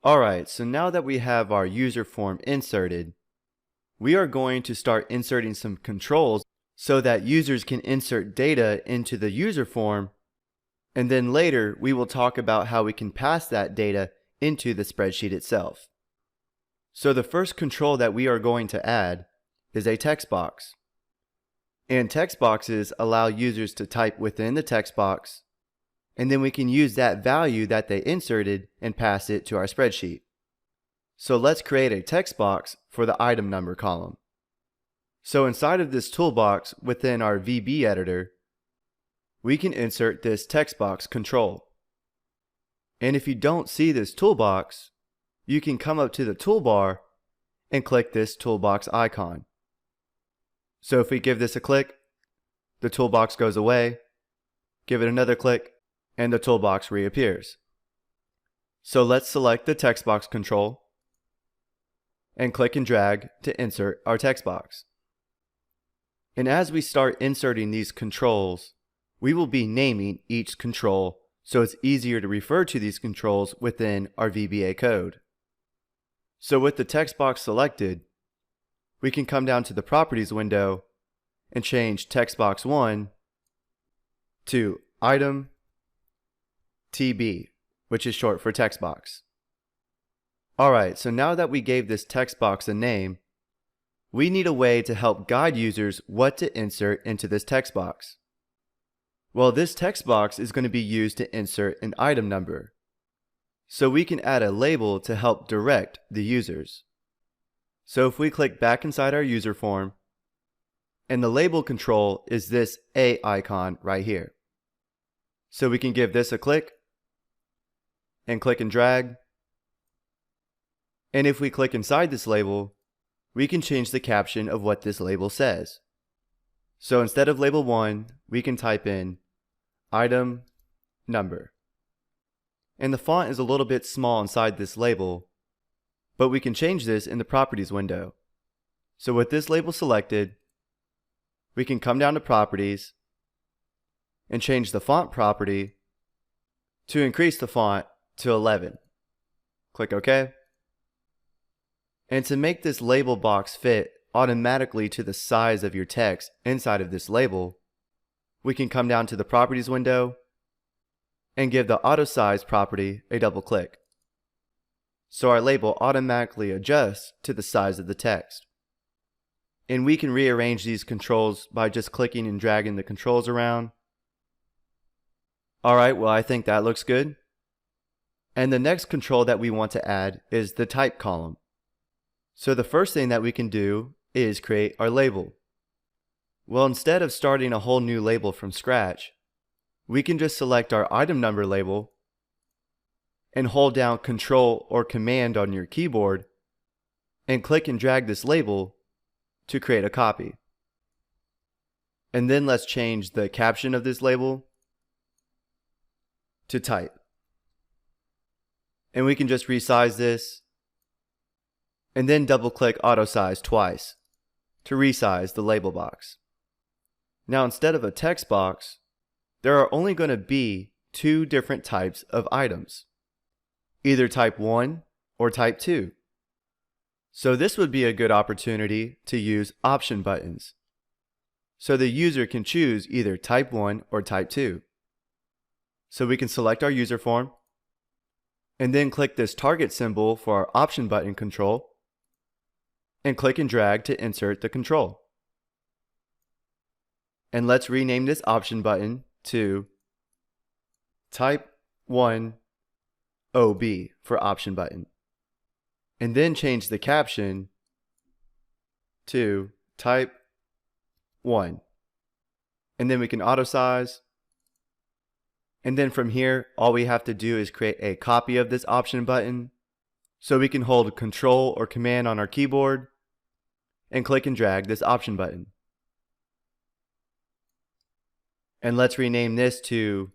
Alright, so now that we have our user form inserted, we are going to start inserting some controls so that users can insert data into the user form, and then later we will talk about how we can pass that data into the spreadsheet itself. So the first control that we are going to add is a text box. And text boxes allow users to type within the text box, and then we can use that value that they inserted and pass it to our spreadsheet. So let's create a text box for the item number column. So inside of this toolbox within our VB editor, we can insert this text box control. And if you don't see this toolbox, you can come up to the toolbar and click this toolbox icon. So if we give this a click, the toolbox goes away, give it another click, and the toolbox reappears. So let's select the text box control and click and drag to insert our text box. And as we start inserting these controls, we will be naming each control so it's easier to refer to these controls within our VBA code. So with the text box selected, we can come down to the Properties window and change text box 1 to item TB, which is short for text box. Alright, so now that we gave this text box a name, we need a way to help guide users what to insert into this text box. Well, this text box is going to be used to insert an item number. So we can add a label to help direct the users. So if we click back inside our user form, and the label control is this A icon right here. So we can give this a click, and click and drag. And if we click inside this label, we can change the caption of what this label says. So instead of label 1, we can type in item number. And the font is a little bit small inside this label, but we can change this in the Properties window. So with this label selected, we can come down to Properties and change the font property to increase the font to 11. Click OK. And to make this label box fit automatically to the size of your text inside of this label, we can come down to the Properties window and give the Auto Size property a double click. So our label automatically adjusts to the size of the text. And we can rearrange these controls by just clicking and dragging the controls around. Alright, well I think that looks good. And the next control that we want to add is the type column. So the first thing that we can do is create our label. Well, instead of starting a whole new label from scratch, we can just select our item number label and hold down Control or Command on your keyboard and click and drag this label to create a copy. And then let's change the caption of this label to type. And we can just resize this and then double click Auto Size twice to resize the label box. Now instead of a text box, there are only going to be two different types of items, either type 1 or type 2. So this would be a good opportunity to use option buttons, so the user can choose either type 1 or type 2. So we can select our user form, and then click this target symbol for our option button control, and click and drag to insert the control. And let's rename this option button to type 1 OB for option button. And then change the caption to type 1. And then we can auto size. And then from here, all we have to do is create a copy of this option button. So we can hold Control or Command on our keyboard and click and drag this option button. And let's rename this to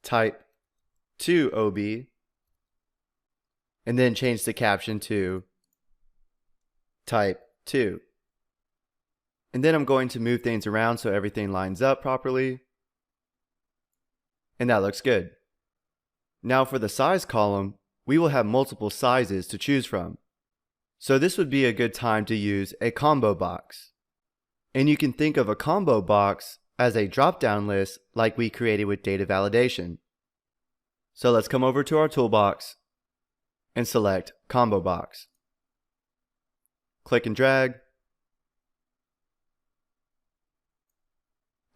type 2 OB, and then change the caption to type 2. And then I'm going to move things around so everything lines up properly. And that looks good. Now for the size column, we will have multiple sizes to choose from. So this would be a good time to use a combo box. And you can think of a combo box as a drop-down list like we created with data validation. So let's come over to our toolbox and select combo box. Click and drag.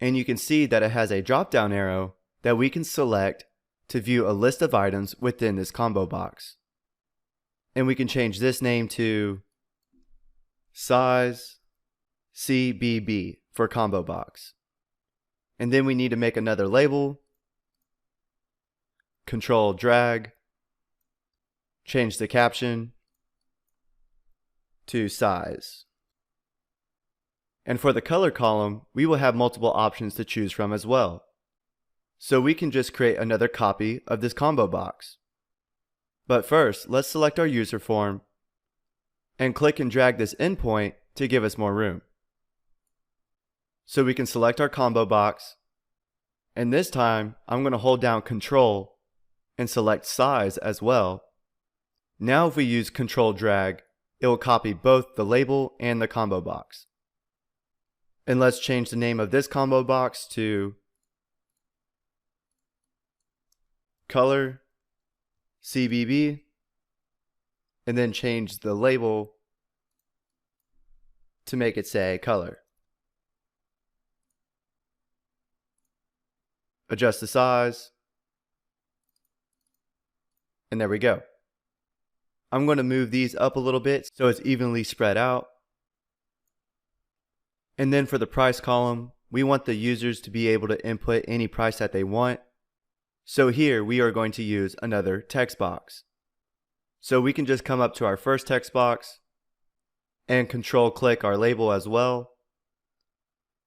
And you can see that it has a drop-down arrow that we can select to view a list of items within this combo box. And we can change this name to size CBB for combo box. And then we need to make another label. Control drag. Change the caption to size. And for the color column, we will have multiple options to choose from as well. So we can just create another copy of this combo box. But first, let's select our user form and click and drag this endpoint to give us more room. So we can select our combo box, and this time I'm going to hold down Control and select size as well. Now if we use Control drag, it will copy both the label and the combo box. And let's change the name of this combo box to color CBB, and then change the label to make it say color. Adjust the size, and there we go. I'm going to move these up a little bit so it's evenly spread out. And then for the price column, we want the users to be able to input any price that they want. So here we are going to use another text box. So we can just come up to our first text box and control click our label as well.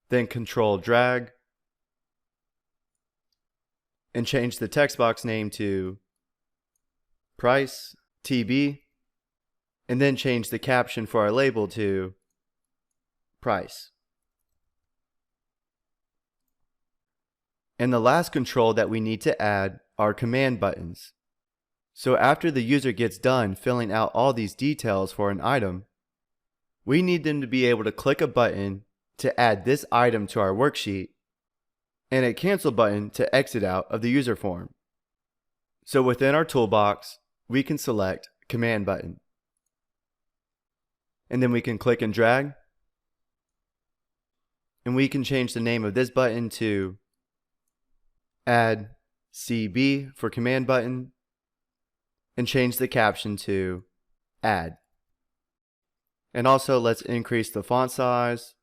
Then control drag and change the text box name to price TB, and then change the caption for our label to price. And the last control that we need to add are command buttons. So after the user gets done filling out all these details for an item, we need them to be able to click a button to add this item to our worksheet and a cancel button to exit out of the user form. So within our toolbox, we can select command button. And then we can click and drag. And we can change the name of this button to add CB for command button, and change the caption to add. And also let's increase the font size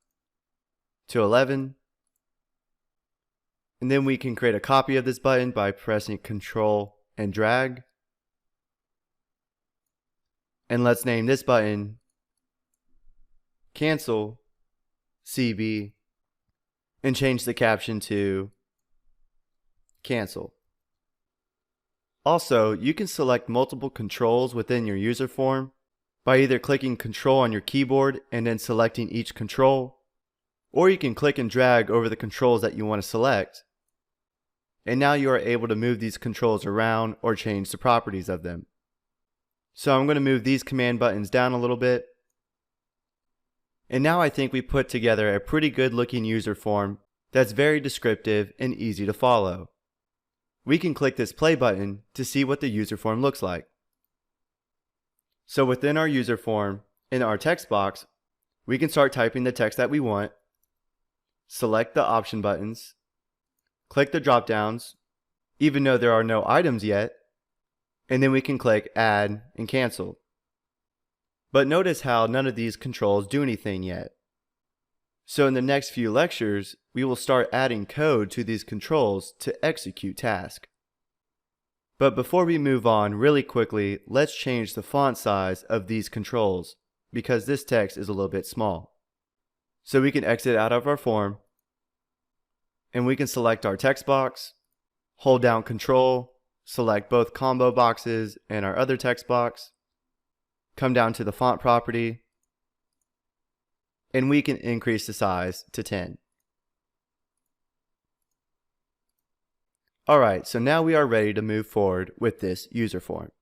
to 11. And then we can create a copy of this button by pressing Control and drag. And let's name this button Cancel CB and change the caption to cancel. Also, you can select multiple controls within your user form by either clicking Control on your keyboard and then selecting each control, or you can click and drag over the controls that you want to select. And now you are able to move these controls around or change the properties of them. So I'm going to move these command buttons down a little bit. And now I think we put together a pretty good looking user form that's very descriptive and easy to follow. We can click this play button to see what the user form looks like. So within our user form, in our text box, we can start typing the text that we want, select the option buttons, click the drop downs, even though there are no items yet, and then we can click add and cancel. But notice how none of these controls do anything yet. So in the next few lectures, we will start adding code to these controls to execute tasks. But before we move on, really quickly, let's change the font size of these controls because this text is a little bit small. So we can exit out of our form and we can select our text box, hold down Control, select both combo boxes and our other text box, come down to the font property, and we can increase the size to 10. Alright, so now we are ready to move forward with this user form.